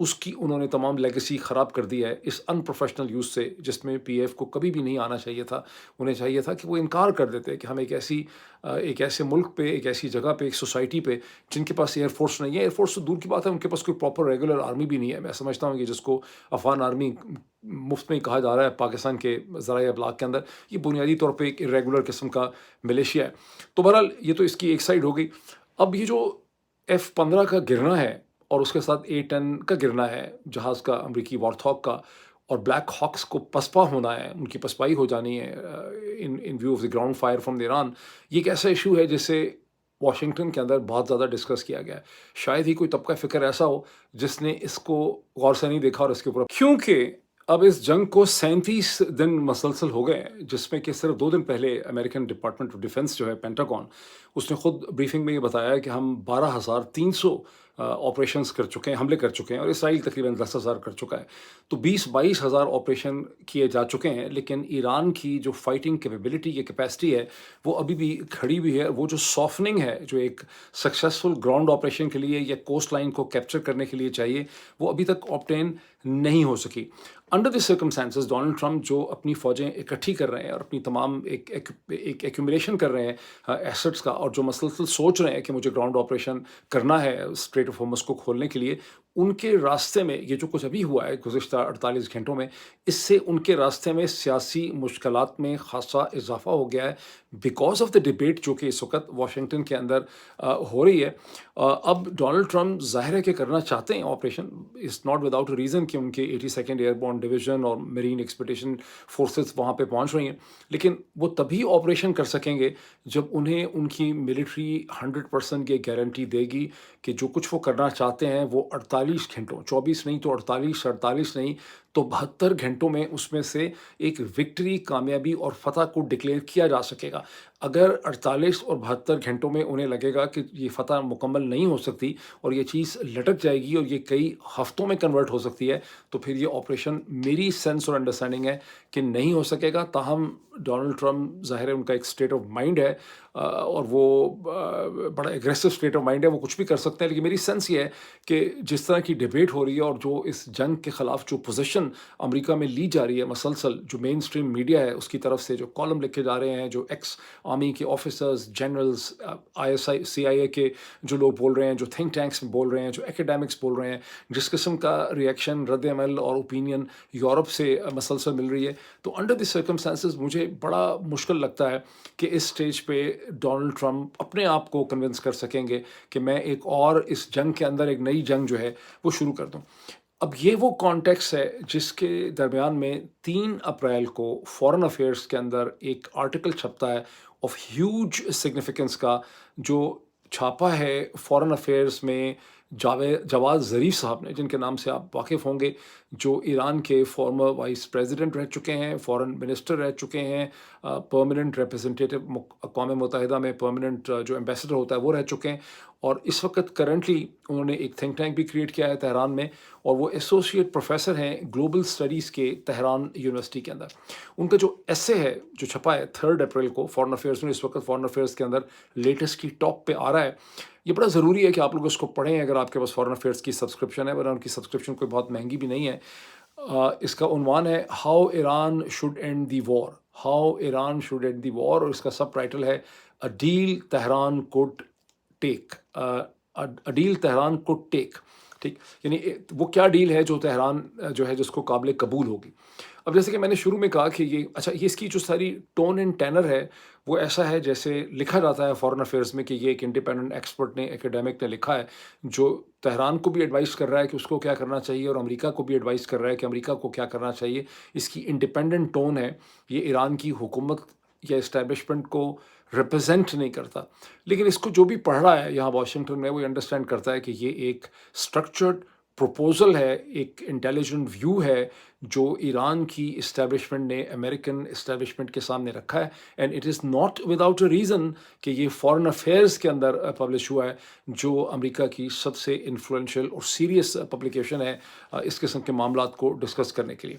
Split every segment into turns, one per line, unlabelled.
اس کی انہوں نے تمام لیگیسی خراب کر دی ہے اس ان پروفیشنل یوز سے، جس میں پی ایف کو کبھی بھی نہیں آنا چاہیے تھا۔ انہیں چاہیے تھا کہ وہ انکار کر دیتے کہ ہم ایک ایسے ملک پہ، ایک ایسی جگہ پہ، ایک سوسائٹی پہ جن کے پاس ایئر فورس نہیں ہے، ایئر فورس تو دور کی بات ہے، ان کے پاس کوئی پراپر ریگولر آرمی بھی نہیں ہے۔ میں سمجھتا ہوں کہ جس کو افغان آرمی مفت میں ہی کہا جا رہا ہے پاکستان کے ذرائع ابلاغ کے اندر، یہ بنیادی طور پہ ایک ریگولر قسم کا ملیشیا ہے۔ تو بہرحال یہ تو اس کی ایک سائڈ ہو گئی۔ اب یہ جو F-15 کا گرنا ہے اور اس کے ساتھ A-10 کا گرنا ہے جہاز کا، امریکی وارتھاگ کا، اور بلیک ہاکس کو پسپا ہونا ہے، ان کی پسپائی ہو جانی ہے in view of the ground fire from the Iran, یہ ایک ایسا ایشو ہے جسے واشنگٹن کے اندر بہت زیادہ ڈسکس کیا گیا ہے۔ شاید ہی کوئی طبقہ فکر ایسا ہو جس نے اس کو غور سے نہیں دیکھا اور اس کے اوپر، کیونکہ اب اس جنگ کو 37 دن مسلسل ہو گئے ہیں، جس میں کہ صرف 2 دن پہلے امریکن ڈپارٹمنٹ آف ڈیفنس جو ہے پینٹاگون، اس نے خود بریفنگ میں یہ بتایا ہے کہ ہم 12,300 آپریشنز کر چکے ہیں، حملے کر چکے ہیں، اور اسرائیل تقریباً 10,000 کر چکا ہے۔ تو 20-22 ہزار آپریشن کیے جا چکے ہیں، لیکن ایران کی جو فائٹنگ کیپیبلٹی یا کیپیسٹی ہے وہ ابھی بھی کھڑی ہوئی ہے۔ وہ جو سافننگ ہے جو ایک سکسیسفل گراؤنڈ آپریشن کے لیے یا کوسٹ لائن کو کیپچر کرنے کے لیے چاہیے، وہ ابھی تک آبٹین نہیں ہو سکی۔ Under the circumstances Donald Trump جو اپنی فوجیں اکٹھی کر رہے ہیں اور اپنی تمام ایک ایکومولیشن کر رہے ہیں ایسٹس کا، اور جو مسلسل سوچ رہے ہیں کہ مجھے گراؤنڈ آپریشن کرنا ہے اسٹریٹ آف ہارمز کو کھولنے کے لیے، ان کے راستے میں یہ جو کچھ ابھی ہوا ہے گزشتہ 48 گھنٹوں میں، اس سے ان کے راستے میں سیاسی مشکلات میں خاصا اضافہ ہو گیا ہے، بیکاز آف دا ڈبیٹ جو کہ اس وقت واشنگٹن کے اندر ہو رہی ہے۔ اب ڈونلڈ ٹرمپ ظاہر ہے کہ کرنا چاہتے ہیں operation, is not without reason کہ ان کے 82 ایئر بورن ڈویژن اور میرین ایکسپیڈیشن فورسز وہاں پہ پہنچ رہی ہیں، لیکن وہ تبھی آپریشن کر سکیں گے جب انہیں ان کی ملٹری 100% یہ گارنٹی دے گی کہ جو کچھ وہ کرنا چاہتے ہیں وہ 48 گھنٹوں، 24 نہیں تو 48 نہیں تو 72 گھنٹوں میں اس میں سے ایک وکٹری، کامیابی اور فتح کو ڈکلیئر کیا جا سکے گا۔ اگر 48 اور 72 گھنٹوں میں انہیں لگے گا کہ یہ فتح مکمل نہیں ہو سکتی اور یہ چیز لٹک جائے گی اور یہ کئی ہفتوں میں کنورٹ ہو سکتی ہے، تو پھر یہ آپریشن میری سینس اور انڈرسٹینڈنگ ہے کہ نہیں ہو سکے گا۔ تاہم ڈونلڈ ٹرمپ ظاہر ہے ان کا ایک اسٹیٹ آف مائنڈ ہے، اور وہ بڑا ایگریسو اسٹیٹ آف مائنڈ ہے، وہ کچھ بھی کر سکتے ہیں، لیکن میری سینس یہ ہے کہ جس طرح کی ڈیبیٹ ہو رہی ہے اور جو اس جنگ کے خلاف جو پوزیشن امریکہ میں لی جا رہی ہے مسلسل، جو مین اسٹریم میڈیا ہے اس کی طرف سے جو کالم لکھے جا رہے ہیں، جو ایکس آرمی کے آفیسرز، جنرلز، CIA کے جو لوگ بول رہے ہیں، جو تھنک ٹینکس میں بول رہے ہیں، جو ایکیڈیمکس بول رہے ہیں، جس قسم کا ریئیکشن، رد عمل اور اوپینین یورپ سے مسلسل مل رہی ہے، تو انڈر دی سرکمسٹانسز مجھے بڑا مشکل لگتا ہے کہ اس سٹیج پہ ڈونلڈ ٹرمپ اپنے آپ کو کنونس کر سکیں گے کہ میں ایک اور اس جنگ کے اندر ایک نئی جنگ جو ہے وہ شروع کر دوں۔ اب یہ وہ کانٹیکس ہے جس کے درمیان میں 3 اپریل کو فورن افیئرس کے اندر ایک آرٹیکل چھپتا ہے آف ہیوج سگنیفیکنس کا، جو چھاپا ہے فورن افیئرس میں جواد ظریف صاحب نے، جن کے نام سے آپ واقف ہوں گے، جو ایران کے فارمر وائس پریزیڈنٹ رہ چکے ہیں، فورن منسٹر رہ چکے ہیں، پرماننٹ ریپرزنٹیٹو اقوام متحدہ میں پرماننٹ جو ایمبیسڈر ہوتا ہے وہ رہ چکے ہیں، اور اس وقت کرنٹلی انہوں نے ایک تھنک ٹینک بھی کریٹ کیا ہے تہران میں، اور وہ ایسوسیٹ پروفیسر ہیں گلوبل اسٹڈیز کے تہران یونیورسٹی کے اندر۔ ان کا جو ایسے ہے جو چھپا ہے 3 اپریل کو فورن افیئرس میں، اس وقت فورن افیئرس کے اندر لیٹسٹ کی ٹاپ پہ آ رہا ہے۔ یہ بڑا ضروری ہے کہ آپ لوگ اس کو پڑھیں اگر آپ کے پاس فورن افیئرس کی سبسکرپشن ہے، ورنہ ان کی سبسکرپشن کوئی بہت مہنگی بھی نہیں ہے۔ اس کا عنوان ہے how Iran should end the war, how Iran should end the war, اور اس کا سب ٹائٹل ہے a deal Tehran could take, a deal Tehran could take, ٹھیک، یعنی وہ کیا ڈیل ہے جو تہران جو ہے جس کو قابل قبول ہوگی۔ اب جیسے کہ میں نے شروع میں کہا کہ یہ اس کی جو ساری ٹون اینڈ ٹینر ہے وہ ایسا ہے جیسے لکھا جاتا ہے فورن افیئرس میں کہ یہ ایک انڈیپینڈنٹ ایکسپرٹ نے، ایکیڈیمک نے لکھا ہے، جو تہران کو بھی ایڈوائز کر رہا ہے کہ اس کو کیا کرنا چاہیے، اور امریکہ کو بھی ایڈوائز کر رہا ہے کہ امریکہ کو کیا کرنا چاہیے۔ اس کی انڈیپینڈنٹ ٹون ہے، یہ ایران کی حکومت یا اسٹیبلشمنٹ کو ریپرزینٹ نہیں کرتا، لیکن اس کو جو بھی پڑھ رہا ہے یہاں واشنگٹن میں وہ انڈرسٹینڈ کرتا ہے کہ یہ ایک اسٹرکچرڈ پروپوزل ہے، ایک انٹیلیجنٹ ویو ہے جو ایران کی اسٹیبلشمنٹ نے امریکن اسٹیبلشمنٹ کے سامنے رکھا ہے، and it is not without a reason کہ یہ فورن افیئرس کے اندر پبلش ہوا ہے، جو امریکہ کی سب سے انفلوئنشیل اور سیریس پبلیکیشن ہے اس قسم کے معاملات کو ڈسکس کرنے کے لیے۔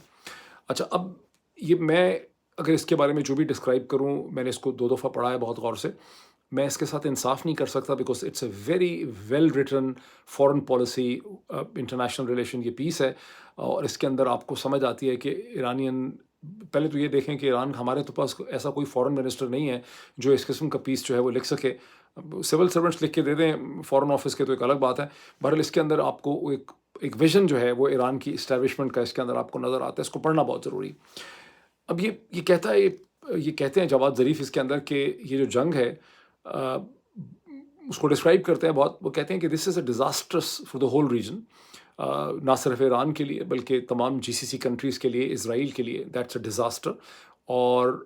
اچھا، اب یہ میں اگر اس کے بارے میں جو بھی ڈسکرائب کروں، میں نے اس کو 2 دفعہ پڑھا ہے بہت غور سے، میں اس کے ساتھ انصاف نہیں کر سکتا because it's a very well written foreign policy international relation یہ پیس ہے، اور اس کے اندر آپ کو سمجھ آتی ہے کہ ایرانین پہلے تو یہ دیکھیں کہ ایران ہمارے تو پاس ایسا کوئی فارن منسٹر نہیں ہے جو اس قسم کا پیس جو ہے وہ لکھ سکے. سول سرونٹس لکھ کے دے دیں فارن آفس کے تو ایک الگ بات ہے. بہرحال اس کے اندر آپ کو ایک ویژن جو ہے وہ ایران کی اسٹیبلشمنٹ کا اس کے اندر آپ کو نظر آتا ہے. اس کو پڑھنا بہت ضروری. اب یہ کہتا ہے یہ کہتے ہیں جواد ظریف اس کے اندر کہ یہ جو جنگ ہے اس کو ڈسکرائب کرتے ہیں بہت. وہ کہتے ہیں کہ this is a disastrous for the whole region, نہ صرف ایران کے لیے بلکہ تمام جی سی سی کنٹریز کے لیے، اسرائیل کے لیے. That's a disaster. اور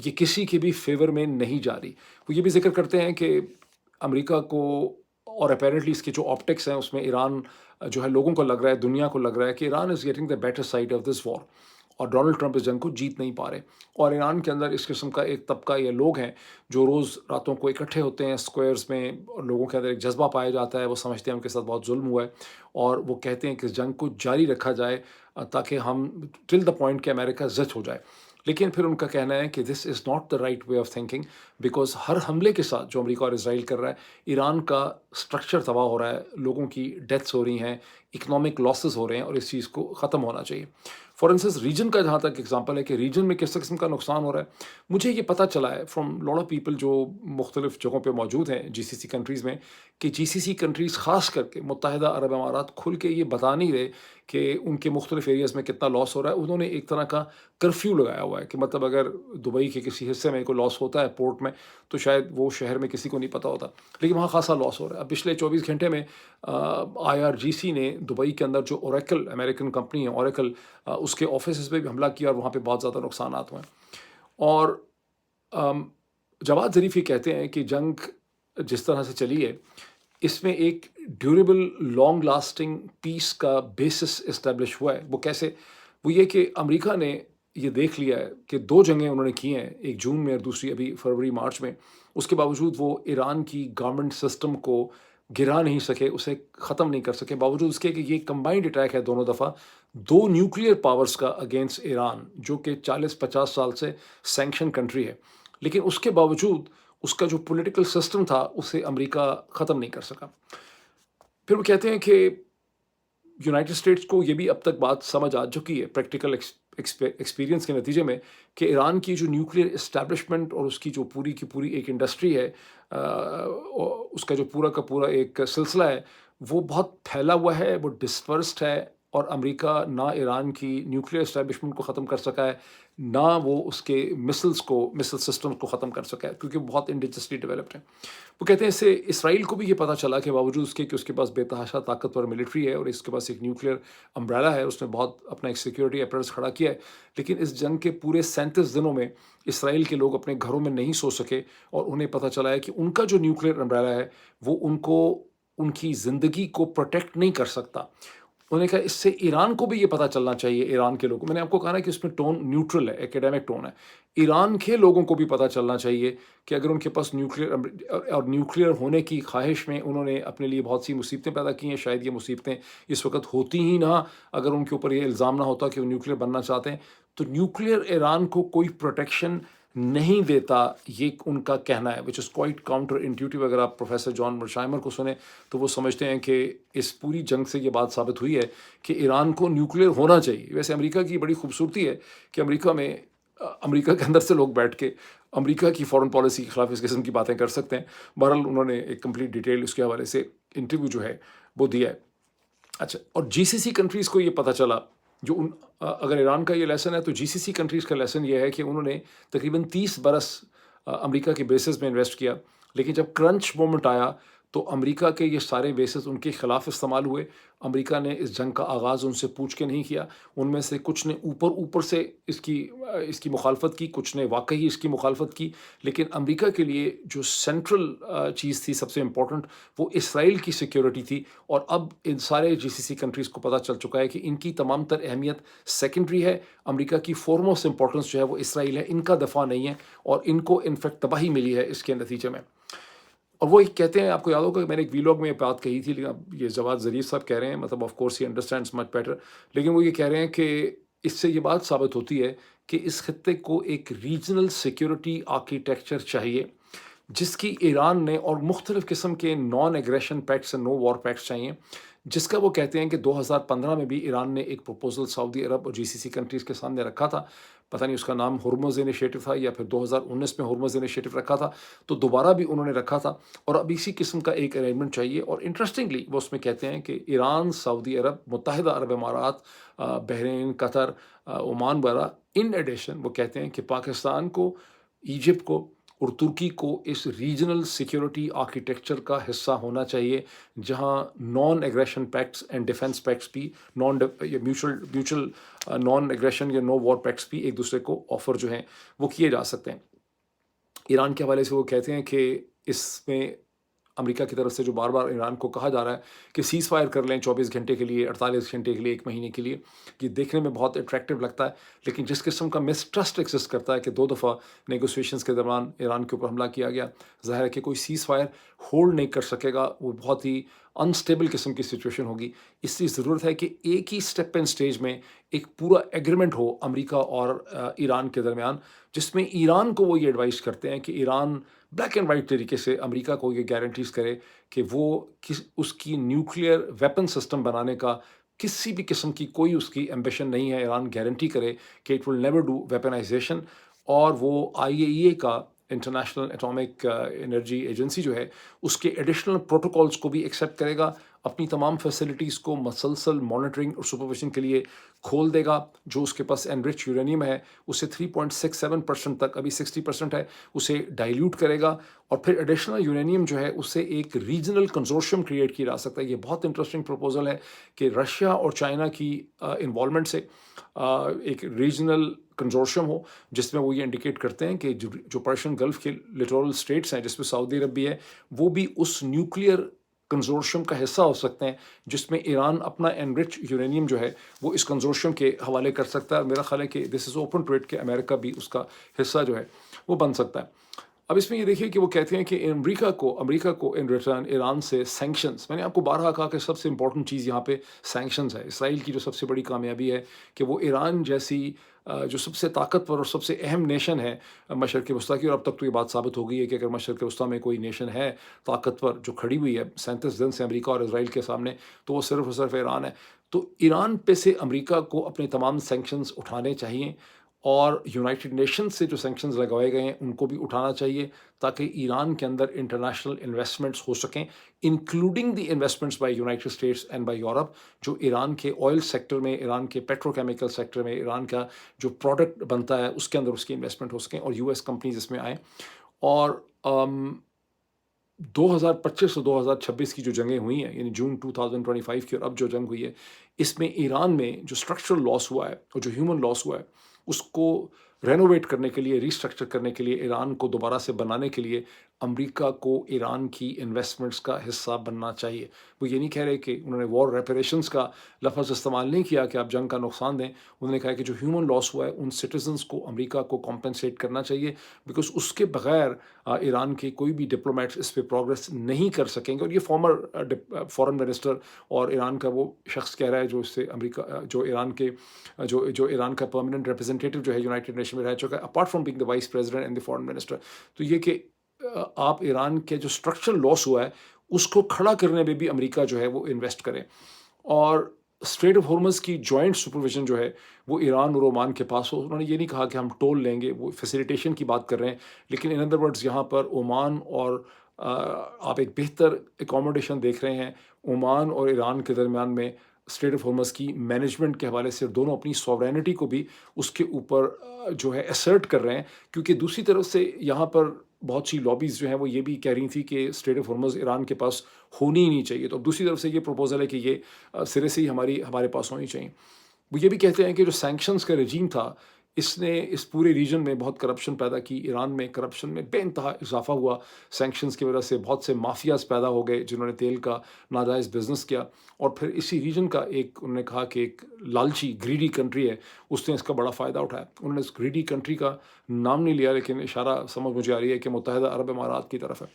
یہ کسی کے بھی فیور میں نہیں جا رہی. وہ یہ بھی ذکر کرتے ہیں کہ امریکہ کو، اور اپیرنٹلی اس کے جو آپٹکس ہیں اس میں ایران جو ہے لوگوں کو لگ رہا ہے، دنیا کو لگ رہا ہے کہ Iran is getting the better side of this war, اور ڈونلڈ ٹرمپ اس جنگ کو جیت نہیں پا رہے. اور ایران کے اندر اس قسم کا ایک طبقہ یا لوگ ہیں جو روز راتوں کو اکٹھے ہوتے ہیں اسکوائرز میں، اور لوگوں کے اندر ایک جذبہ پایا جاتا ہے. وہ سمجھتے ہیں ان کے ساتھ بہت ظلم ہوا ہے، اور وہ کہتے ہیں کہ اس جنگ کو جاری رکھا جائے تاکہ ہم ٹل دا پوائنٹ کہ امریکہ زچ ہو جائے. لیکن پھر ان کا کہنا ہے کہ this is not the right way of thinking, because ہر حملے کے ساتھ جو امریکہ اور اسرائیل کر رہا ہے، ایران کا اسٹرکچر تباہ ہو رہا ہے، لوگوں کی ڈیتھس ہو رہی ہیں، اکنامک لاسز ہو رہے ہیں، اور اس چیز کو ختم ہونا چاہیے. فار انسٹنس ریجن کا جہاں تک اگزامپل ہے کہ ریجن میں کس قسم کا نقصان ہو رہا ہے، مجھے یہ پتہ چلا ہے فرام لاٹ آف پیپل جو مختلف جگہوں پہ موجود ہیں جی سی سی کنٹریز میں، کہ جی سی سی کنٹریز خاص کر کے متحدہ عرب امارات کھل کے یہ بتا نہیں رہے کہ ان کے مختلف ایریاز میں کتنا لاس ہو رہا ہے. انہوں نے ایک طرح کا کرفیو لگایا ہوا ہے کہ مطلب اگر دبئی کے کسی حصے میں کوئی لاس ہوتا ہے پورٹ میں، تو شاید وہ شہر میں کسی کو نہیں پتہ ہوتا، لیکن وہاں خاصا لاس ہو رہا ہے. اب پچھلے 24 گھنٹے میں آئی آر جی سی نے دبئی کے اندر جو اوریکل امریکن کمپنی ہے اوریکل، اس کے آفیسز پہ بھی حملہ کیا، اور وہاں پہ بہت زیادہ نقصانات ہوئے ہیں. اور جواد ظریف یہ کہتے ہیں کہ جنگ جس طرح سے چلی ہے، اس میں ایک ڈیوریبل لانگ لاسٹنگ پیس کا بیسس اسٹیبلش ہوا ہے. وہ کیسے؟ وہ یہ کہ امریکہ نے یہ دیکھ لیا ہے کہ 2 جنگیں انہوں نے کی ہیں، ایک جون میں اور دوسری ابھی فروری مارچ میں. اس کے باوجود وہ ایران کی گورنمنٹ سسٹم کو گرا نہیں سکے، اسے ختم نہیں کر سکے، باوجود اس کے کہ یہ کمبائنڈ اٹیک ہے دونوں دفعہ 2 نیوکلیئر پاورز کا اگینسٹ ایران، جو کہ 40-50 سال سے سینکشن کنٹری ہے. لیکن اس کے باوجود اس کا جو پولیٹیکل سسٹم تھا اسے امریکہ ختم نہیں کر سکا. پھر وہ کہتے ہیں کہ یونائٹڈ اسٹیٹس کو یہ بھی اب تک بات سمجھ آ چکی ہے پریکٹیکل ایکسپیرینس کے نتیجے میں، کہ ایران کی جو نیوکلیئر اسٹیبلشمنٹ اور اس کی جو پوری کی پوری ایک انڈسٹری ہے، اس کا جو پورا کا پورا ایک سلسلہ ہے، وہ بہت پھیلا ہوا ہے، وہ ڈسپرسڈ ہے. اور امریکہ نہ ایران کی نیوکلیئر اسٹیبلشمنٹ کو ختم کر سکا ہے، نہ وہ اس کے مسل سسٹم کو ختم کر سکا ہے، کیونکہ وہ بہت انڈیجسلی ڈیولپڈ ہیں. وہ کہتے ہیں اس سے اسرائیل کو بھی یہ پتہ چلا کہ باوجود اس کے کہ اس کے پاس بے تحاشا طاقتور ملٹری ہے اور اس کے پاس ایک نیوکلیئر امبریلا ہے، اس نے بہت اپنا ایک سیکیورٹی اپیرنس کھڑا کیا ہے، لیکن اس جنگ کے پورے 37 دنوں میں اسرائیل کے لوگ اپنے گھروں میں نہیں سو سکے. اور انہیں پتہ چلا ہے کہ ان کا جو نیوکلیئر امبریلا ہے وہ ان کی زندگی کو پروٹیکٹ نہیں کر سکتا. انہوں نے کہا اس سے ایران کو بھی یہ پتہ چلنا چاہیے، ایران کے لوگوں، میں نے آپ کو کہا نا کہ اس میں ٹون نیوٹرل ہے، ایکیڈیمک ٹون ہے. ایران کے لوگوں کو بھی پتہ چلنا چاہیے کہ اگر ان کے پاس نیوکلیئر ہونے کی خواہش میں انہوں نے اپنے لیے بہت سی مصیبتیں پیدا کی ہیں، شاید یہ مصیبتیں اس وقت ہوتی ہی نہ اگر ان کے اوپر یہ الزام نہ ہوتا کہ وہ نیوکلیئر بننا چاہتے ہیں. تو نیوکلیئر ایران کو کوئی پروٹیکشن نہیں دیتا، یہ ان کا کہنا ہے، وچ از کوائٹ کاؤنٹر انٹیوٹیو. اگر آپ پروفیسر جان مرشائمر کو سنیں تو وہ سمجھتے ہیں کہ اس پوری جنگ سے یہ بات ثابت ہوئی ہے کہ ایران کو نیوکلیئر ہونا چاہیے. ویسے امریکہ کی بڑی خوبصورتی ہے کہ امریکہ کے اندر سے لوگ بیٹھ کے امریکہ کی فارن پالیسی کے خلاف اس قسم کی باتیں کر سکتے ہیں. بہرحال انہوں نے ایک کمپلیٹ ڈیٹیل اس کے حوالے سے انٹرویو جو ہے وہ دیا ہے. اچھا، اور جی سی سی کنٹریز کو یہ پتہ چلا، اگر ایران کا یہ لیسن ہے تو جی سی سی کنٹریز کا لیسن یہ ہے کہ انہوں نے تقریباً 30 برس امریکہ کے بیسز میں انویسٹ کیا، لیکن جب کرنچ مومنٹ آیا تو امریکہ کے یہ سارے بیسز ان کے خلاف استعمال ہوئے. امریکہ نے اس جنگ کا آغاز ان سے پوچھ کے نہیں کیا. ان میں سے کچھ نے اوپر سے اس کی مخالفت کی، کچھ نے واقعی اس کی مخالفت کی. لیکن امریکہ کے لیے جو سینٹرل چیز تھی سب سے امپورٹنٹ، وہ اسرائیل کی سیکیورٹی تھی. اور اب ان سارے جی سی سی کنٹریز کو پتہ چل چکا ہے کہ ان کی تمام تر اہمیت سیکنڈری ہے. امریکہ کی فورموسٹ امپورٹنس جو ہے وہ اسرائیل ہے، ان کا دفاع نہیں ہے، اور ان کو انفیکٹ تباہی ملی ہے اس کے نتیجے میں. اور وہ ایک کہتے ہیں، آپ کو یاد ہوگا کہ میں نے ایک ویلاگ میں یہ بات کہی تھی، لیکن اب یہ جواد ظریف صاحب کہہ رہے ہیں، مطلب of course he understands much better, لیکن وہ یہ کہہ رہے ہیں کہ اس سے یہ بات ثابت ہوتی ہے کہ اس خطے کو ایک ریجنل سیکیورٹی آرکیٹیکچر چاہیے جس کی ایران نے، اور مختلف قسم کے non aggression pacts and no war pacts چاہیے، جس کا وہ کہتے ہیں کہ 2015 میں بھی ایران نے ایک پروپوزل سعودی عرب اور جی سی سی کنٹریز کے سامنے رکھا تھا، پتہ نہیں اس کا نام ہرمز انیشیٹو تھا یا پھر 2019 میں ہرمز انیشیٹو رکھا تھا، تو دوبارہ بھی انہوں نے رکھا تھا، اور اب اسی قسم کا ایک ارینجمنٹ چاہیے۔ اور انٹرسٹنگلی وہ اس میں کہتے ہیں کہ ایران، سعودی عرب، متحدہ عرب امارات، بحرین، قطر، عمان وغیرہ، ان ایڈیشن وہ کہتے ہیں کہ پاکستان کو، ایجپٹ کو اور ترکی کو اس ریجنل سیکیورٹی آرکیٹیکچر کا حصہ ہونا چاہیے، جہاں non aggression pacts and defence pacts بھی، نان میوچل نان ایگریشن یا نو وار پیکٹس بھی ایک دوسرے کو آفر جو ہیں وہ کیے جا سکتے ہیں۔ ایران کے حوالے سے وہ کہتے ہیں کہ اس میں امریکہ کی طرف سے جو بار بار ایران کو کہا جا رہا ہے کہ سیز فائر کر لیں 24 گھنٹے کے لیے، 48 گھنٹے کے لیے، 1 مہینے کے لیے، یہ دیکھنے میں بہت اٹریکٹیو لگتا ہے، لیکن جس قسم کا مس ٹرسٹ ایگزسٹ کرتا ہے کہ 2 دفعہ نیگوسیشنز کے دوران ایران کے اوپر حملہ کیا گیا، ظاہر ہے کہ کوئی سیز فائر ہولڈ نہیں کر سکے گا، وہ بہت ہی انسٹیبل قسم کی سچویشن ہوگی۔ اس لیے ضرورت ہے کہ ایک ہی اسٹیپ اینڈ سٹیج میں ایک پورا ایگریمنٹ ہو امریکہ اور ایران کے درمیان، جس میں ایران کو وہ یہ ایڈوائز کرتے ہیں کہ ایران بلیک اینڈ وائٹ طریقے سے امریکہ کو یہ گارنٹیز کرے کہ وہ اس کی نیوکلیئر ویپن سسٹم بنانے کا کسی بھی قسم کی کوئی اس کی ایمبیشن نہیں ہے، ایران گارنٹی کرے کہ it will never do weaponisation, اور وہ IAEA کا، انٹرنیشنل اٹامک انرجی ایجنسی جو ہے، اس کے ایڈیشنل پروٹوکولز کو بھی ایکسیپٹ کرے گا، اپنی تمام فیسلٹیز کو مسلسل مانیٹرنگ اور سپرویژن کے لیے کھول دے گا، جو اس کے پاس انرچ یورینیم ہے اسے 3.67% تک، ابھی 60% ہے، اسے ڈائلیوٹ کرے گا، اور پھر ایڈیشنل یورینیم جو ہے اس سے ایک ریجنل کنزورشیم کریٹ کیا جا سکتا ہے۔ یہ بہت انٹرسٹنگ پروپوزل ہے کہ رشیا اور چائنا کی انوالومنٹ سے ایک ریجنل کنزورشیم ہو، جس میں وہ یہ انڈیکیٹ کرتے ہیں کہ جو پرشین گلف کے لٹورل اسٹیٹس ہیں، جس میں سعودی عرب بھی ہے، وہ بھی اس نیوکلیئر کنزورشیم کا حصہ ہو سکتے ہیں، جس میں ایران اپنا انرچ یورینیم جو ہے وہ اس کنزورشیم کے حوالے کر سکتا ہے۔ میرا خیال ہے کہ this is open to it کہ امریکہ بھی اس کا حصہ جو ہے وہ بن سکتا ہے۔ اب اس میں یہ دیکھیے کہ وہ کہتے ہیں کہ امریکہ کو ان ریٹرن ایران سے سینکشنز، میں نے آپ کو بارہا کہا کہ سب سے امپورٹنٹ چیز یہاں پہ سینکشنز ہے۔ اسرائیل کی جو سب سے بڑی کامیابی ہے کہ وہ ایران جیسی جو سب سے طاقتور اور سب سے اہم نیشن ہے مشرق وسطیٰ کی، اور اب تک تو یہ بات ثابت ہو گئی ہے کہ اگر مشرق وسطیٰ میں کوئی نیشن ہے طاقتور جو کھڑی ہوئی ہے 37 دن سے امریکہ اور اسرائیل کے سامنے، تو وہ صرف اور صرف ایران ہے۔ تو ایران پہ سے امریکہ کو اپنے تمام سینکشنز اٹھانے چاہیے، اور یونائٹڈ نیشن سے جو سینکشنز لگوائے گئے ہیں ان کو بھی اٹھانا چاہیے، تاکہ ایران کے اندر انٹرنیشنل انویسٹمنٹس ہو سکیں، including the investments by United States and by Europe, جو ایران کے آئل سیکٹر میں، ایران کے پیٹرو کیمیکل سیکٹر میں، ایران کا جو پروڈکٹ بنتا ہے اس کے اندر اس کی انویسٹمنٹ ہو سکیں، اور US کمپنیز اس میں آئیں۔ اور 2025 اور 2026 کی جو جنگیں ہوئی ہیں، یعنی جون 2025 کی، اور اب جو جنگ ہوئی ہے، اس میں ایران میں جو اسٹرکچرل لاس ہوا ہے اور جو ہیومن لاس ہوا ہے، اس کو رینوویٹ کرنے کے لیے، ریسٹرکچر کرنے کے لیے، ایران کو دوبارہ سے بنانے کے لیے امریکہ کو ایران کی انویسٹمنٹس کا حصہ بننا چاہیے۔ وہ یہ نہیں کہہ رہے کہ انہوں نے وار ریپریشنز کا لفظ استعمال نہیں کیا کہ آپ جنگ کا نقصان دیں، انہوں نے کہا کہ جو ہیومن لاس ہوا ہے ان سٹیزنز کو امریکہ کو کمپنسیٹ کرنا چاہیے، بیکاز اس کے بغیر ایران کے کوئی بھی ڈپلومیٹس اس پہ پروگریس نہیں کر سکیں گے۔ اور یہ فارن منسٹر اور ایران کا وہ شخص کہہ رہا ہے جو اس سے امریکہ جو ایران کے جو ایران کا پرماننٹ ریپرزینٹیٹو جو ہے یونائٹڈ نیشن میں رہ چکا ہے، apart from being the vice president and the foreign minister, تو یہ کہ آپ ایران کے جو اسٹرکچرل لاس ہوا ہے اس کو کھڑا کرنے میں بھی امریکہ جو ہے وہ انویسٹ کرے، اور اسٹریٹ آف ہارمز کی جوائنٹ سپرویژن جو ہے وہ ایران اور عمان کے پاس ہو۔ انہوں نے یہ نہیں کہا کہ ہم ٹول لیں گے، وہ فیسیلیٹیشن کی بات کر رہے ہیں، لیکن ان ادر ورڈز یہاں پر عمان اور آپ ایک بہتر اکوموڈیشن دیکھ رہے ہیں عمان اور ایران کے درمیان میں اسٹریٹ آف ہارمز کی مینجمنٹ کے حوالے سے، دونوں اپنی سوورینٹی کو بھی اس کے اوپر جو ہے اسرٹ کر رہے ہیں، کیونکہ دوسری طرف سے یہاں پر بہت سی لابیز جو ہیں وہ یہ بھی کہہ رہی تھی کہ اسٹریٹ آف ہارمز ایران کے پاس ہونی ہی نہیں چاہیے، تو اب دوسری طرف سے یہ پروپوزل ہے کہ یہ سرے سے ہی ہمارے پاس ہونی چاہیے۔ وہ یہ بھی کہتے ہیں کہ جو سینکشنز کا رجیم تھا، اس نے اس پورے ریجن میں بہت کرپشن پیدا کی، ایران میں کرپشن میں بے انتہا اضافہ ہوا، سینکشنز کی وجہ سے بہت سے مافیاز پیدا ہو گئے جنہوں نے تیل کا ناجائز بزنس کیا، اور پھر اسی ریجن کا ایک انہوں نے کہا کہ ایک لالچی گریڈی کنٹری ہے، اس نے اس کا بڑا فائدہ اٹھایا۔ انہوں نے اس گریڈی کنٹری کا نام نہیں لیا، لیکن اشارہ سمجھ مجھے آ رہی ہے کہ متحدہ عرب امارات کی طرف ہے۔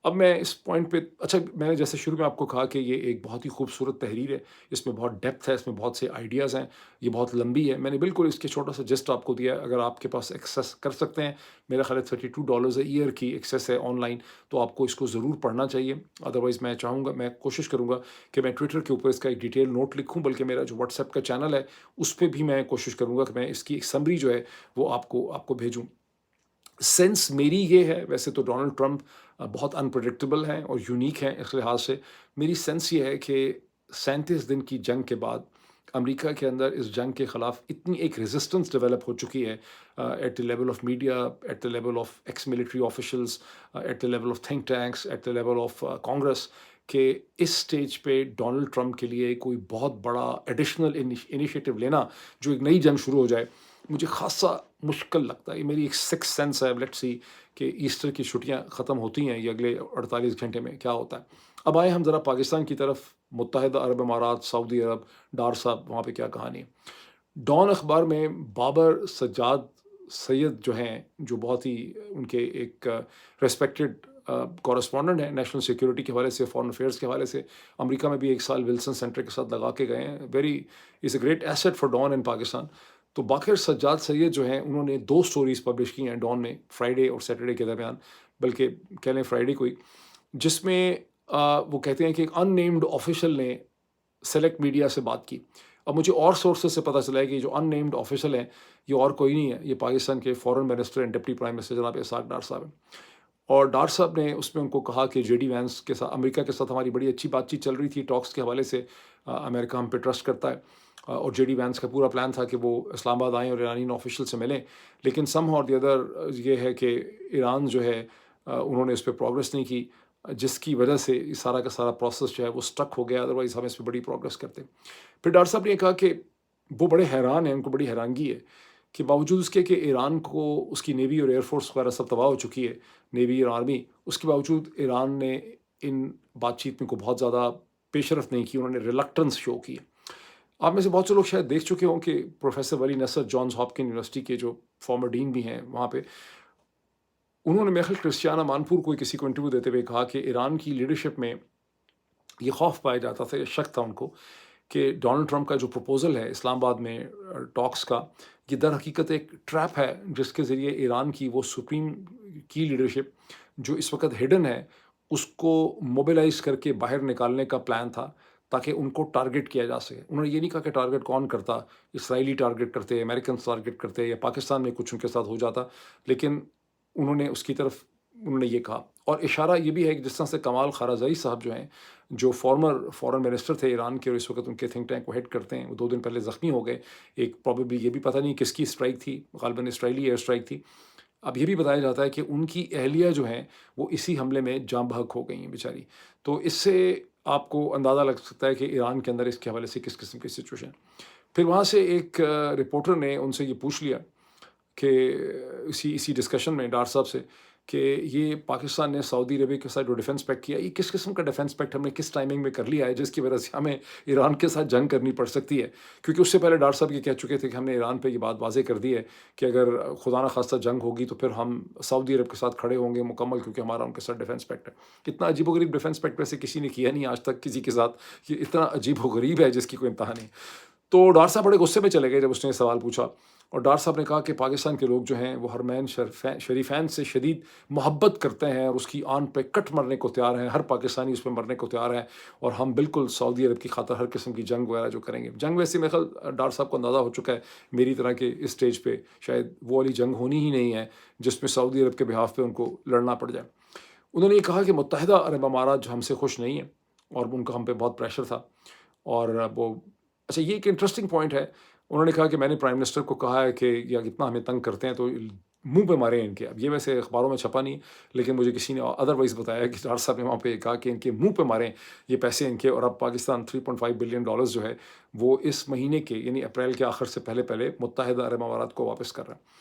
اب میں اس پوائنٹ پہ اچھا میں نے جیسے شروع میں آپ کو کہا کہ یہ ایک بہت ہی خوبصورت تحریر ہے، اس میں بہت ڈیپتھ ہے، اس میں بہت سے آئیڈیاز ہیں، یہ بہت لمبی ہے، میں نے بالکل اس کے چھوٹا سا جسٹ آپ کو دیا ہے، اگر آپ کے پاس ایکسیس کر سکتے ہیں، میرا خیال ہے $32 ہے ایئر کی ایکسیس ہے آن لائن، تو آپ کو اس کو ضرور پڑھنا چاہیے، ادروائز میں چاہوں گا، میں کوشش کروں گا کہ میں ٹویٹر کے اوپر اس کا ایک ڈیٹیل نوٹ لکھوں، بلکہ میرا جو واٹس ایپ کا چینل ہے اس پہ بھی میں کوشش کروں گا کہ میں اس کی ایک سمری جو ہے وہ آپ کو بھیجوں۔ سینس میری یہ ہے، ویسے تو ڈونلڈ ٹرمپ بہت انپریڈکٹیبل ہیں اور یونیک ہیں اس لحاظ سے، میری سینس یہ ہے کہ 37 دن کی جنگ کے بعد امریکہ کے اندر اس جنگ کے خلاف اتنی ایک ریزسٹنس ڈیولپ ہو چکی ہے، at the level of media, at the level of ex military officials, at the level of think tanks, at the level of Congress, کہ اس سٹیج پہ ڈونلڈ ٹرمپ کے لیے کوئی بہت بڑا ایڈیشنل انیشیٹو لینا جو ایک نئی جنگ شروع ہو جائے، مجھے خاصا مشکل لگتا ہے۔ یہ میری ایک سکس سینس ہے، لیٹ سی کہ ایسٹر کی چھٹیاں ختم ہوتی ہیں یہ اگلے 48 گھنٹے میں کیا ہوتا ہے۔ اب آئیں ہم ذرا پاکستان کی طرف، متحدہ عرب امارات، سعودی عرب، ڈار صاحب وہاں پہ کیا کہانی ہے۔ ڈان اخبار میں بابر سجاد سید جو ہیں، جو بہت ہی ان کے ایک ریسپیکٹڈ کورسپونڈنٹ ہیں نیشنل سیکورٹی کے حوالے سے، فارن افیئرس کے حوالے سے، امریکہ میں بھی ایک سال ولسن سینٹر کے ساتھ لگا کے گئے ہیں، very is a great east for Dawn in Pakistan. تو باقر سجاد سید جو ہیں انہوں نے 2 سٹوریز پبلش کی ہیں ڈان میں، فرائیڈے اور سیٹرڈے کے درمیان، بلکہ کہہ لیں فرائیڈے کو ہی، جس میں وہ کہتے ہیں کہ ایک ان نیمڈ آفیشل نے سلیکٹ میڈیا سے بات کی۔ اب مجھے اور سورسز سے پتہ چلا ہے کہ جو ان نیمڈ آفیشل ہیں یہ اور کوئی نہیں ہے، یہ پاکستان کے foreign minister and deputy prime minister جناب اسحاق ڈار صاحب ہیں۔ اور ڈار صاحب نے اس میں ان کو کہا کہ جے ڈی وینس کے ساتھ، امریکہ کے ساتھ ہماری بڑی اچھی بات چیت چل رہی تھی ٹاکس کے حوالے سے، امریکہ ہم پہ ٹرسٹ کرتا ہے، اور جے ڈی وینس کا پورا پلان تھا کہ وہ اسلام آباد آئیں اور ایرانین آفیشل سے ملیں، لیکن سم اور دی ادر یہ ہے کہ ایران جو ہے انہوں نے اس پہ پروگرس نہیں کی، جس کی وجہ سے یہ سارا کا سارا پروسیس جو ہے وہ سٹک ہو گیا، ادروائز ہم اس پہ بڑی پروگرس کرتے۔ پھر ڈاکٹر صاحب نے یہ کہا کہ وہ بڑے حیران ہیں، ان کو بڑی حیرانگی ہے کہ باوجود اس کے کہ ایران کو اس کی نیوی اور ایئر فورس وغیرہ سب تباہ ہو چکی ہے، نیوی اور آرمی، اس کے باوجود ایران نے ان بات چیت میں کو بہت زیادہ پیش رفت نہیں کی، انہوں نے ریلکٹنس شو کی ہے۔ آپ میں سے بہت سے لوگ شاید دیکھ چکے ہوں کہ پروفیسر ولی نصر جانز ہاپکن یونیورسٹی کے جو فارمر ڈین بھی ہیں وہاں پہ، انہوں نے میرے خیال کرسچیانہ مانپور کو کسی کو انٹرویو دیتے ہوئے کہا کہ ایران کی لیڈرشپ میں یہ خوف پایا جاتا تھا، یہ شک تھا ان کو کہ ڈونلڈ ٹرمپ کا جو پروپوزل ہے اسلام آباد میں ٹاکس کا، یہ در حقیقت ایک ٹریپ ہے جس کے ذریعے ایران کی وہ سپریم کی لیڈرشپ جو اس وقت ہڈن ہے اس کو موبیلائز کر کے باہر نکالنے کا پلان تھا، تاکہ ان کو ٹارگٹ کیا جا سکے۔ انہوں نے یہ نہیں کہا کہ ٹارگٹ کون کرتا، اسرائیلی ٹارگٹ کرتے، امریکن ٹارگٹ کرتے، یا پاکستان میں کچھ ان کے ساتھ ہو جاتا، لیکن انہوں نے اس کی طرف انہوں نے یہ کہا۔ اور اشارہ یہ بھی ہے کہ جس طرح سے کمال خارزائی صاحب جو ہیں، جو فارن منسٹر تھے ایران کے اور اس وقت ان کے تھنک ٹینک کو ہیڈ کرتے ہیں، وہ 2 دن پہلے زخمی ہو گئے، ایک پروبیبلی یہ بھی پتہ نہیں کس کی اسٹرائک تھی، غالباً اسرائیلی ایئر اسٹرائک تھی۔ اب یہ بھی بتایا جاتا ہے کہ ان کی اہلیہ جو ہیں وہ اسی حملے میں جاں بحق ہو گئی ہیں بیچاری۔ تو اس سے آپ کو اندازہ لگ سکتا ہے کہ ایران کے اندر اس کے حوالے سے کس قسم کی سچویشن۔ پھر وہاں سے ایک رپورٹر نے ان سے یہ پوچھ لیا کہ اسی ڈسکشن میں ڈار صاحب سے، کہ یہ پاکستان نے سعودی عربیہ کے ساتھ جو ڈیفنس پیکٹ کیا، یہ کس قسم کا ڈیفنس پیکٹ ہم نے کس ٹائمنگ میں کر لیا ہے جس کی وجہ سے ہمیں ایران کے ساتھ جنگ کرنی پڑ سکتی ہے؟ کیونکہ اس سے پہلے ڈار صاحب یہ کہہ چکے تھے کہ ہم نے ایران پہ یہ بات واضح کر دی ہے کہ اگر خدا نخواستہ جنگ ہوگی تو پھر ہم سعودی عرب کے ساتھ کھڑے ہوں گے مکمل، کیونکہ ہمارا ان کے ساتھ ڈیفنس پیکٹ ہے۔ اتنا عجیب و غریب ڈیفنس پیکٹ ویسے کسی نے کیا نہیں آج تک کسی کے ساتھ، یہ اتنا عجیب و غریب ہے جس کی کوئی انتہا نہیں۔ تو ڈار صاحب بڑے غصے میں چلے گئے جب اس نے یہ سوال پوچھا، اور ڈار صاحب نے کہا کہ پاکستان کے لوگ جو ہیں وہ حرمین شریفین سے شدید محبت کرتے ہیں اور اس کی آن پہ کٹ مرنے کو تیار ہیں، ہر پاکستانی اس پہ مرنے کو تیار ہے، اور ہم بالکل سعودی عرب کی خاطر ہر قسم کی جنگ وغیرہ جو کریں گے۔ جنگ ویسے میرے خیال ڈار صاحب کو اندازہ ہو چکا ہے میری طرح کے اس سٹیج پہ شاید وہ والی جنگ ہونی ہی نہیں ہے جس میں سعودی عرب کے بہاف پہ ان کو لڑنا پڑ جائے۔ انہوں نے یہ کہا کہ متحدہ عرب امارات جو ہم سے خوش نہیں ہے، اور ان کا ہم پہ بہت پریشر تھا، اور وہ اچھا یہ ایک انٹرسٹنگ پوائنٹ ہے، انہوں نے کہا کہ میں نے پرائم منسٹر کو کہا ہے کہ یا اتنا ہمیں تنگ کرتے ہیں تو منہ پہ مارے ان کے۔ اب یہ ویسے اخباروں میں چھپا نہیں، لیکن مجھے کسی نے ادروائز بتایا کہ ڈار صاحب نے وہاں پہ کہا کہ ان کے منہ پہ ماریں یہ پیسے ان کے، اور اب پاکستان $3.5 بلین جو ہے وہ اس مہینے کے یعنی اپریل کے آخر سے پہلے متحدہ عرب امارات کو واپس کر رہا ہے۔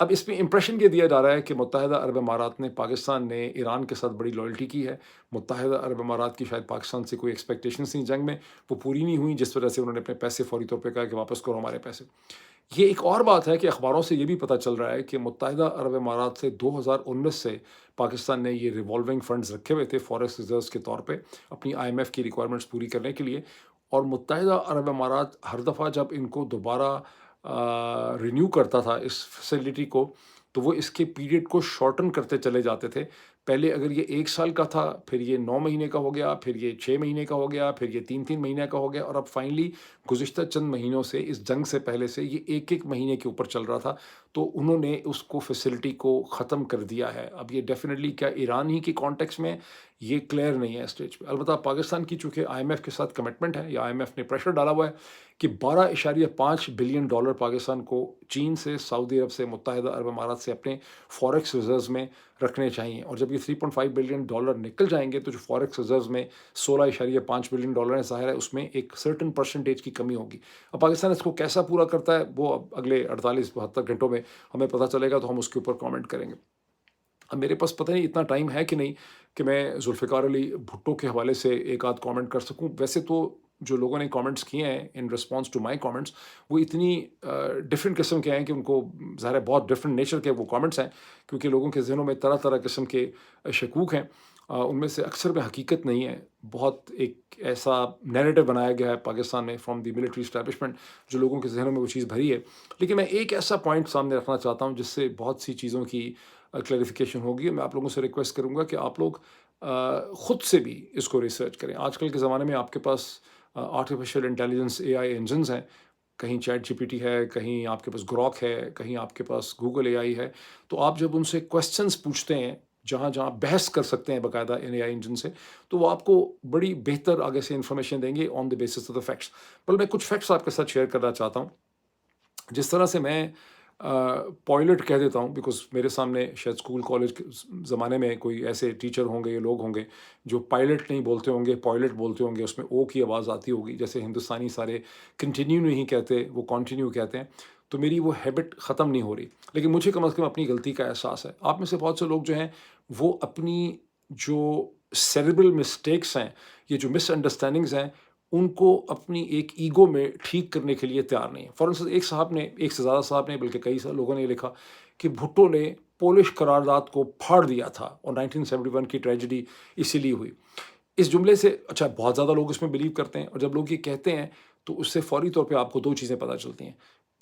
اب اس میں امپریشن یہ دیا جا رہا ہے کہ متحدہ عرب امارات نے، پاکستان نے ایران کے ساتھ بڑی لائلٹی کی ہے، متحدہ عرب امارات کی شاید پاکستان سے کوئی ایکسپیکٹیشنز تھیں جنگ میں، وہ پوری نہیں ہوئیں، جس وجہ سے انہوں نے اپنے پیسے فوری طور پہ کہا کہ واپس کرو ہمارے پیسے۔ یہ ایک اور بات ہے کہ اخباروں سے یہ بھی پتہ چل رہا ہے کہ متحدہ عرب امارات سے 2019 سے پاکستان نے یہ ریوالونگ فنڈز رکھے ہوئے تھے فوریکس ریزروز کے طور پہ اپنی آئی ایم ایف کی ریکوائرمنٹس پوری کرنے کے لیے، اور متحدہ عرب امارات ہر دفعہ جب ان کو دوبارہ رینیو کرتا تھا اس فیسلٹی کو، تو وہ اس کے پیریڈ کو شارٹن کرتے چلے جاتے تھے۔ پہلے اگر یہ 1 سال کا تھا، پھر یہ 9 مہینے کا ہو گیا، پھر یہ 6 مہینے کا ہو گیا، پھر یہ 3 مہینے کا ہو گیا، اور اب فائنلی گزشتہ چند مہینوں سے، اس جنگ سے پہلے سے، یہ 1 مہینے کے اوپر چل رہا تھا، تو انہوں نے اس کو فیسلٹی کو ختم کر دیا ہے۔ اب یہ ڈیفینیٹلی کیا ایران ہی کی کانٹیکس میں، یہ کلیئر نہیں ہے اسٹیج پہ۔ البتہ پاکستان کی چونکہ آئی ایم ایف کے ساتھ کمٹمنٹ ہے، یا آئی ایم ایف نے پریشر ڈالا ہوا ہے کہ $12.5 بلین پاکستان کو چین سے، سعودی عرب سے، متحدہ عرب امارات سے اپنے فوریکس ریزروز میں رکھنے چاہیے، اور جب یہ $3.5 بلین نکل جائیں گے تو جو فوریکس ریزروز میں $16.5 بلین ہے، ظاہر ہے اس میں ایک سرٹن پرسنٹیج کی کمی ہوگی۔ اب پاکستان اس کو کیسا پورا کرتا ہے، وہ اب اگلے 48-72 گھنٹوں میں ہمیں پتہ چلے گا، تو ہم اس کے اوپر کامنٹ کریں گے۔ اب میرے پاس پتہ نہیں اتنا ٹائم ہے کہ نہیں کہ میں ذوالفقار علی بھٹو کے حوالے سے ایک آدھ کامنٹ کر سکوں۔ ویسے تو جو لوگوں نے کامنٹس کیے ہیں ان رسپانس ٹو مائی کامنٹس، وہ اتنی ڈفرینٹ قسم کے ہیں کہ ان کو ظاہر ہے بہت ڈفرینٹ نیچر کے وہ کامنٹس ہیں، کیونکہ لوگوں کے ذہنوں میں طرح طرح قسم کے شکوک ہیں۔ ان میں سے اکثر میں حقیقت نہیں ہے، بہت ایک ایسا نیریٹو بنایا گیا ہے پاکستان میں فرام دی ملٹری اسٹیبلشمنٹ، جو لوگوں کے ذہنوں میں وہ چیز بھری ہے۔ لیکن میں ایک ایسا پوائنٹ سامنے رکھنا چاہتا ہوں جس سے بہت سی چیزوں کی کلیریفیکیشن ہوگی۔ میں آپ لوگوں سے ریکویسٹ کروں گا کہ آپ لوگ خود سے بھی اس کو ریسرچ کریں۔ آج کل کے زمانے میں آپ کے پاس آرٹیفیشیل انٹیلیجنس اے آئی انجنز ہیں، کہیں چیٹ جی پی ٹی ہے، کہیں آپ کے پاس گروک ہے، کہیں آپ کے پاس گوگل اے آئی ہے، تو آپ جب ان سے کویسچنس پوچھتے ہیں، جہاں جہاں بحث کر سکتے ہیں باقاعدہ ان اے آئی انجن سے، تو وہ آپ کو بڑی بہتر آگے سے انفارمیشن دیں گے on the basis of the facts. بل میں کچھ فیکٹس آپ کے ساتھ شیئر کرنا چاہتا ہوں۔ جس طرح سے میں پائلٹ کہہ دیتا ہوں، بیکاز میرے سامنے شاید اسکول کالج کے زمانے میں کوئی ایسے ٹیچر ہوں گے یا لوگ ہوں گے جو پائلٹ نہیں بولتے ہوں گے، پائلٹ بولتے ہوں گے، اس میں او کی آواز آتی ہوگی، جیسے ہندوستانی سارے کنٹینیو نہیں کہتے، وہ کانٹینیو کہتے ہیں، تو میری وہ ہیبٹ ختم نہیں ہو رہی، لیکن مجھے کم از کم اپنی غلطی کا احساس ہے۔ آپ میں سے بہت سے لوگ جو ہیں وہ اپنی جو سیریبل مسٹیکس ہیں، یہ جو مس انڈرسٹینڈنگز ہیں، ان کو اپنی ایک ایگو میں ٹھیک کرنے کے لیے تیار نہیں ہے۔ فار انسٹنس ایک سے زیادہ صاحب نے، بلکہ کئی سارے لوگوں نے یہ لکھا کہ بھٹو نے پولش قرارداد کو پھاڑ دیا تھا اور 1971 کی ٹریجڈی اسی لیے ہوئی۔ اس جملے سے اچھا بہت زیادہ لوگ اس میں بلیو کرتے ہیں، اور جب لوگ یہ کہتے ہیں تو اس سے فوری طور پہ آپ کو 2 چیزیں پتہ چلتی ہیں۔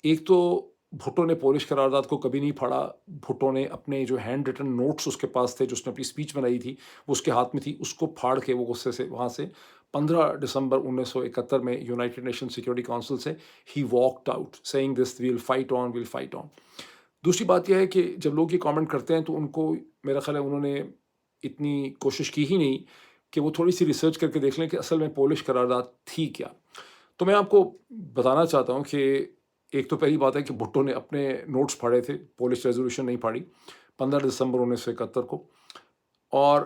ایک تو بھٹو نے پولش قرارداد کو کبھی نہیں پھاڑا، بھٹو نے اپنے جو ہینڈ ریٹن نوٹس اس کے پاس تھے، جو اس نے اپنی اسپیچ بنائی تھی وہ اس کے ہاتھ میں تھی، اس کو پھاڑ کے وہ غصے سے وہاں سے 15 دسمبر 1971 میں یونائٹڈ نیشن سیکورٹی کونسل سے ہی واکڈ آؤٹ سیئنگ دس ویل فائٹ آن، ویل فائٹ آن۔ دوسری بات یہ ہے کہ جب لوگ یہ کامنٹ کرتے ہیں تو ان کو، میرا خیال ہے انہوں نے اتنی کوشش کی ہی نہیں کہ وہ تھوڑی سی ریسرچ کر کے دیکھ لیں کہ اصل میں پولش قرارداد تھی کیا۔ تو میں آپ کو بتانا چاہتا ہوں کہ ایک تو پہلی بات ہے کہ بھٹو نے اپنے نوٹس پھاڑے تھے، پولش ریزولوشن نہیں پھاڑی 15 دسمبر 1971 کو، اور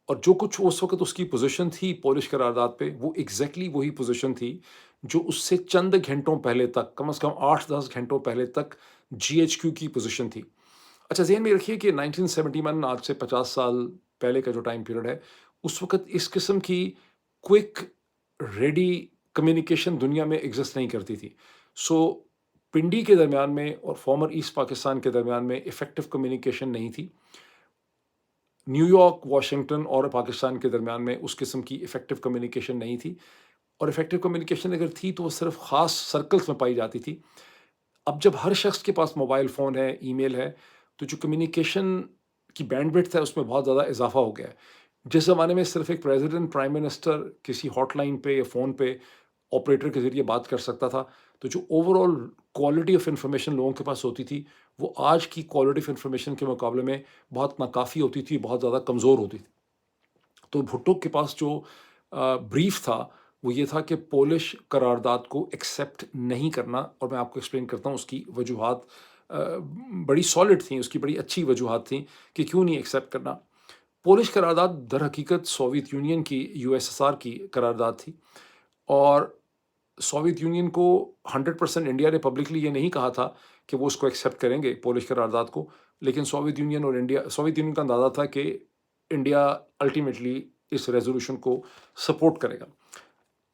جو کچھ اس وقت اس کی پوزیشن تھی پولش قرارداد پہ، وہ ایگزیکٹلی وہی پوزیشن تھی جو اس سے چند گھنٹوں پہلے تک، کم از کم 8-10 گھنٹوں پہلے تک جی ایچ کیو کی پوزیشن تھی۔ اچھا ذہن میں رکھیے کہ 1971 آج سے 50 سال پہلے کا جو ٹائم پیریڈ ہے، اس وقت اس قسم کی کوئک ریڈی کمیونیکیشن دنیا میں ایگزسٹ نہیں کرتی تھی۔ سو پنڈی کے درمیان میں اور فارمر ایسٹ پاکستان کے درمیان میں افیکٹو کمیونیکیشن نہیں تھی۔ نیو یارک، واشنگٹن اور پاکستان کے درمیان میں اس قسم کی افیکٹو کمیونیکیشن نہیں تھی، اور افیکٹو کمیونیکیشن اگر تھی تو وہ صرف خاص سرکلز میں پائی جاتی تھی۔ اب جب ہر شخص کے پاس موبائل فون ہے، ای میل ہے، تو جو کمیونیکیشن کی بینڈ وڈتھ ہے اس میں بہت زیادہ اضافہ ہو گیا ہے۔ جس زمانے میں صرف ایک پریزیڈنٹ، پرائم منسٹر کسی ہاٹ لائن پہ یا فون پہ آپریٹر کے ذریعے بات کر سکتا تھا، تو جو over all quality of information لوگوں کے پاس ہوتی تھی، وہ آج کی کوالٹی آف انفارمیشن کے مقابلے میں بہت ناکافی ہوتی تھی، بہت زیادہ کمزور ہوتی تھی۔ تو بھٹو کے پاس جو بریف تھا وہ یہ تھا کہ پولش قرارداد کو ایکسیپٹ نہیں کرنا، اور میں آپ کو ایکسپلین کرتا ہوں اس کی وجوہات بڑی سالڈ تھیں، اس کی بڑی اچھی وجوہات تھیں کہ کیوں نہیں ایکسیپٹ کرنا۔ پولش قرارداد در حقیقت سوویت یونین کی، یو ایس ایس آر کی قرارداد تھی، اور سوویت یونین کو 100% انڈیا نے پبلکلی یہ نہیں کہا تھا کہ وہ اس کو ایکسیپٹ کریں گے پولش قرارداد کو، لیکن سوویت یونین کا اندازہ تھا کہ انڈیا الٹیمیٹلی اس ریزولوشن کو سپورٹ کرے گا۔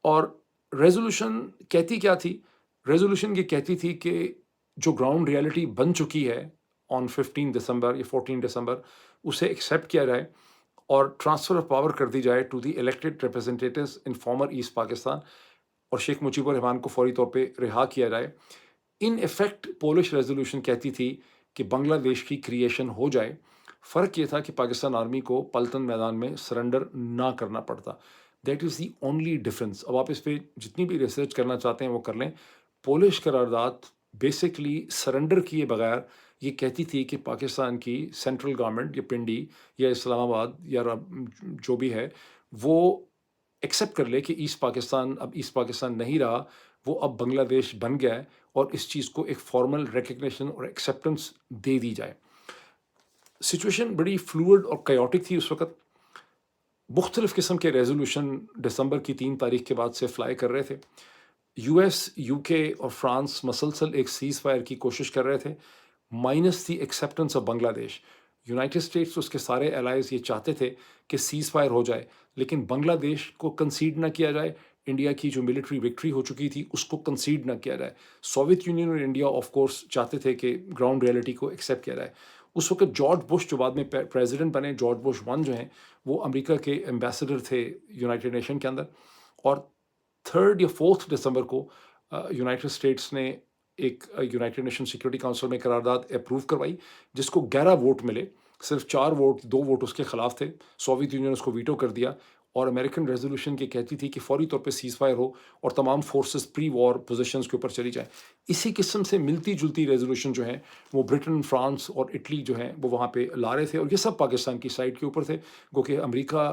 اور ریزولوشن کہتی کیا تھی؟ ریزولوشن یہ کہتی تھی کہ جو گراؤنڈ ریالٹی بن چکی ہے آن 15 دسمبر یا 14 دسمبر، اسے ایکسیپٹ کیا جائے اور ٹرانسفر آف پاور کر دی جائے to the elected representatives in former East Pakistan, اور شیخ مجیب الرحمان کو فوری طور پہ رہا کیا جائے۔ ان ایفیکٹ پولش ریزولوشن کہتی تھی کہ بنگلہ دیش کی کریشن ہو جائے۔ فرق یہ تھا کہ پاکستان آرمی کو پلتن میدان میں سرنڈر نہ کرنا پڑتا۔ That is the only difference. اب آپ اس پہ جتنی بھی ریسرچ کرنا چاہتے ہیں وہ کر لیں۔ پولش قرارداد بیسکلی سرنڈر کیے بغیر یہ کہتی تھی کہ پاکستان کی سینٹرل گورنمنٹ یا پنڈی یا اسلام آباد یا جو بھی ہے وہ ایکسیپٹ کر لے کہ ایسٹ پاکستان اب ایسٹ پاکستان نہیں رہا، وہ اب بنگلہ دیش بن گیا ہے، اور اس چیز کو ایک فارمل ریکگنیشن اور ایکسیپٹنس دے دی جائے۔ سچویشن بڑی فلوئڈ اور کیوٹک تھی اس وقت۔ مختلف قسم کے ریزولوشن دسمبر کی 3 تاریخ کے بعد سے فلائی کر رہے تھے۔ یو ایس، یو کے اور فرانس مسلسل ایک سیز فائر کی کوشش کر رہے تھے، مائنس دی ایکسیپٹنس آف بنگلہ دیش۔ یونائٹڈ اسٹیٹس اس کے سارے الائز یہ چاہتے تھے کہ سیز فائر ہو جائے، لیکن بنگلہ دیش کو کنسیڈ نہ کیا جائے، انڈیا کی جو ملٹری وکٹری ہو چکی تھی اس کو کنسیڈ نہ کیا جائے۔ سوویت یونین اور انڈیا آف کورس چاہتے تھے کہ گراؤنڈ ریئلٹی کو ایکسیپٹ کیا جائے۔ اس وقت جارج بش جو بعد میں پریزیڈنٹ بنے، جارج بش 1 جو ہیں، وہ امریکہ کے ایمبیسڈر تھے یونائٹڈ نیشن کے اندر، اور 3 یا 4 دسمبر کو یونائٹڈ اسٹیٹس نے ایک یونائٹڈ نیشن سیکورٹی کونسل میں قرارداد اپروو کروائی جس کو 11 ووٹ ملے، صرف 2 ووٹ اس کے خلاف تھے۔ سوویت یونین اس کو ویٹو کر دیا، اور امریکن ریزولوشن کی کہتی تھی کہ فوری طور پہ سیز فائر ہو اور تمام فورسز پری وار پوزیشنز کے اوپر چلی جائیں۔ اسی قسم سے ملتی جلتی ریزولوشن جو ہیں وہ برٹن، فرانس اور اٹلی جو ہیں وہ وہاں پہ لا رہے تھے، اور یہ سب پاکستان کی سائڈ کے اوپر تھے، گو کہ امریکہ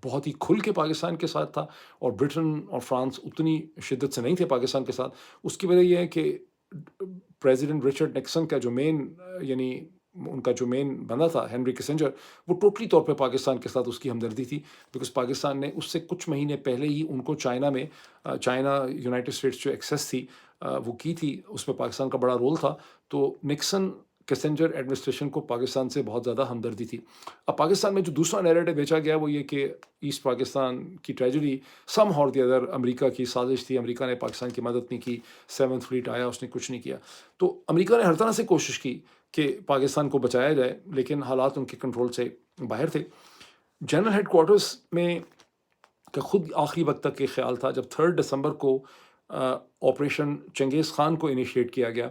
بہت ہی کھل کے پاکستان کے ساتھ تھا اور برٹن اور فرانس اتنی شدت سے نہیں تھے پاکستان کے ساتھ۔ اس کی وجہ یہ ہے کہ پریزیڈنٹ رچرڈ نکسن کا جو مین یعنی ان کا جو مین بندہ تھا ہنری کسنجر، وہ ٹوٹلی طور پہ پاکستان کے ساتھ اس کی ہمدردی تھی، بیکاز پاکستان نے اس سے کچھ مہینے پہلے ہی ان کو چائنا یونائٹڈ اسٹیٹس جو ایکسیس تھی وہ کی تھی، اس میں پاکستان کا بڑا رول تھا، تو نکسن کسنجر ایڈمنسٹریشن کو پاکستان سے بہت زیادہ ہمدردی تھی۔ اب پاکستان میں جو دوسرا نیریٹو بیچا گیا وہ یہ کہ ایسٹ پاکستان کی ٹریجڈی سم ہاؤ اور دی ادر امریکہ کی سازش تھی، امریکہ نے پاکستان کی مدد نہیں کی، 7th فلیٹ آیا اس نے کچھ نہیں کیا۔ تو امریکہ نے ہر طرح سے کوشش کی کہ پاکستان کو بچایا جائے، لیکن حالات ان کے کنٹرول سے باہر تھے۔ جنرل ہیڈ کوارٹرز میں کا خود آخری وقت تک یہ خیال تھا، جب 3 دسمبر کو آپریشن چنگیز خان کو انیشیٹ کیا گیا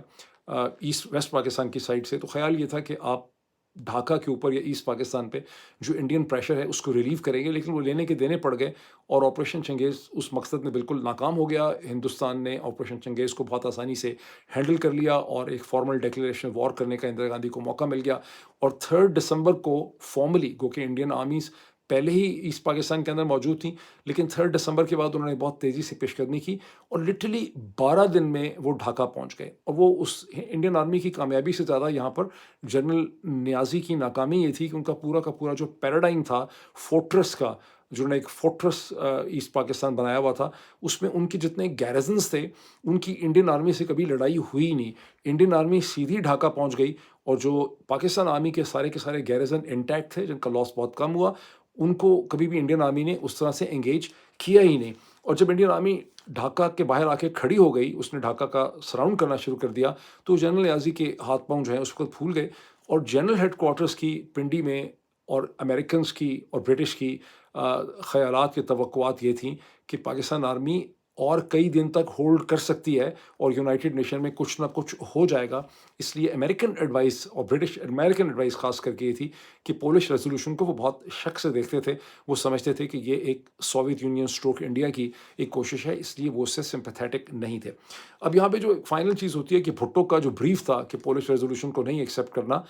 ایسٹ ویسٹ پاکستان کی سائڈ سے، تو خیال یہ تھا کہ آپ ڈھاکہ کے اوپر یا ایسٹ پاکستان پہ جو انڈین پریشر ہے اس کو ریلیو کریں گے، لیکن وہ لینے کے دینے پڑ گئے، اور آپریشن چنگیز اس مقصد میں بالکل ناکام ہو گیا۔ ہندوستان نے آپریشن چنگیز کو بہت آسانی سے ہینڈل کر لیا، اور ایک فارمل ڈیکلیریشن وار کرنے کا اندرا گاندھی کو موقع مل گیا، اور 3 دسمبر کو فارملی، گو کہ انڈین آرمیز پہلے ہی ایسٹ پاکستان کے اندر موجود تھیں، لیکن 3 دسمبر کے بعد انہوں نے بہت تیزی سے پیش قدمی کی، اور لٹرلی 12 دن میں وہ ڈھاکہ پہنچ گئے۔ اور وہ اس انڈین آرمی کی کامیابی سے زیادہ یہاں پر جنرل نیازی کی ناکامی یہ تھی کہ ان کا پورا جو پیراڈائم تھا فورٹرس کا، جو نے ایک فورٹرس ایسٹ پاکستان بنایا ہوا تھا، اس میں ان کے جتنے گیرزنز تھے ان کی انڈین آرمی سے کبھی لڑائی ہوئی نہیں۔ انڈین آرمی سیدھی ڈھاکہ پہنچ گئی، اور جو پاکستان آرمی کے سارے گیرزن انٹیکٹ تھے، جن کا لاس بہت کم ہوا، ان کو کبھی بھی انڈین آرمی نے اس طرح سے انگیج کیا ہی نہیں۔ اور جب انڈین آرمی ڈھاکہ کے باہر آ کے کھڑی ہو گئی، اس نے ڈھاکہ کا سراؤنڈ کرنا شروع کر دیا، تو جنرل نیازی کے ہاتھ پاؤں جو ہیں اس وقت پھول گئے، اور جنرل ہیڈ کوارٹرز کی پنڈی میں اور امریکنز کی اور برٹش کی خیالات کی توقعات یہ تھیں کہ پاکستان آرمی اور کئی دن تک ہولڈ کر سکتی ہے اور یونائٹڈ نیشن میں کچھ نہ کچھ ہو جائے گا۔ اس لیے امریکن ایڈوائس اور امریکن ایڈوائس خاص کر کے یہ تھی کہ پولش ریزولوشن کو وہ بہت شک سے دیکھتے تھے، وہ سمجھتے تھے کہ یہ ایک سوویت یونین سٹروک انڈیا کی ایک کوشش ہے، اس لیے وہ اس سے سمپیتھیٹک نہیں تھے۔ اب یہاں پہ جو فائنل چیز ہوتی ہے کہ بھٹو کا جو بریف تھا کہ پولش ریزولوشن کو نہیں ایکسیپٹ کرنا،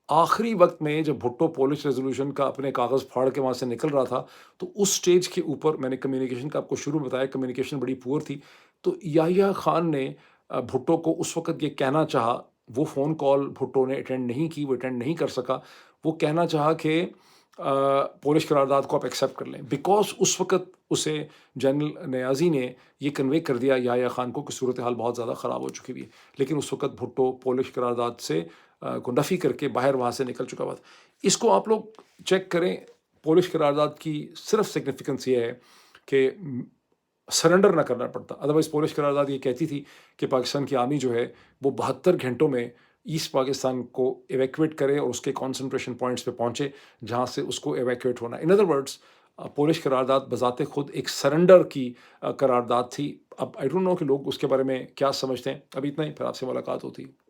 آخری وقت میں جب بھٹو پولش ریزولوشن کا اپنے کاغذ پھاڑ کے وہاں سے نکل رہا تھا، تو اس سٹیج کے اوپر میں نے کمیونیکیشن کا آپ کو شروع بتایا، کمیونیکیشن بڑی پور تھی، تو یحییٰ خان نے بھٹو کو اس وقت یہ کہنا چاہا، وہ فون کال بھٹو نے اٹینڈ نہیں کی، وہ اٹینڈ نہیں کر سکا، وہ کہنا چاہا کہ پولش قرارداد کو آپ ایکسیپٹ کر لیں، بیکاز اس وقت اسے جنرل نیازی نے یہ کنوے کر دیا یحییٰ خان کو کہ صورتحال بہت زیادہ خراب ہو چکی ہوئی ہے، لیکن اس وقت بھٹو پولش قرارداد سے کو نفی کر کے باہر وہاں سے نکل چکا ہوا تھا۔ اس کو آپ لوگ چیک کریں، پولش قرارداد کی صرف سگنیفیکنس یہ ہے کہ سرنڈر نہ کرنا پڑتا، ادروائز پولش قرارداد یہ کہتی تھی کہ پاکستان کی آرمی جو ہے وہ 72 گھنٹوں میں ایسٹ پاکستان کو ایویکویٹ کرے اور اس کے کانسنٹریشن پوائنٹس پہ پہنچے جہاں سے اس کو ایویکویٹ ہونا۔ ان ادر ورڈس پولش قرارداد بذات خود ایک سرنڈر کی قرارداد تھی۔ اب آئی ڈونٹ نو کہ لوگ اس کے بارے میں کیا سمجھتے ہیں۔ ابھی اتنا ہی، پھر آپ سے ملاقات ہوتی ہے۔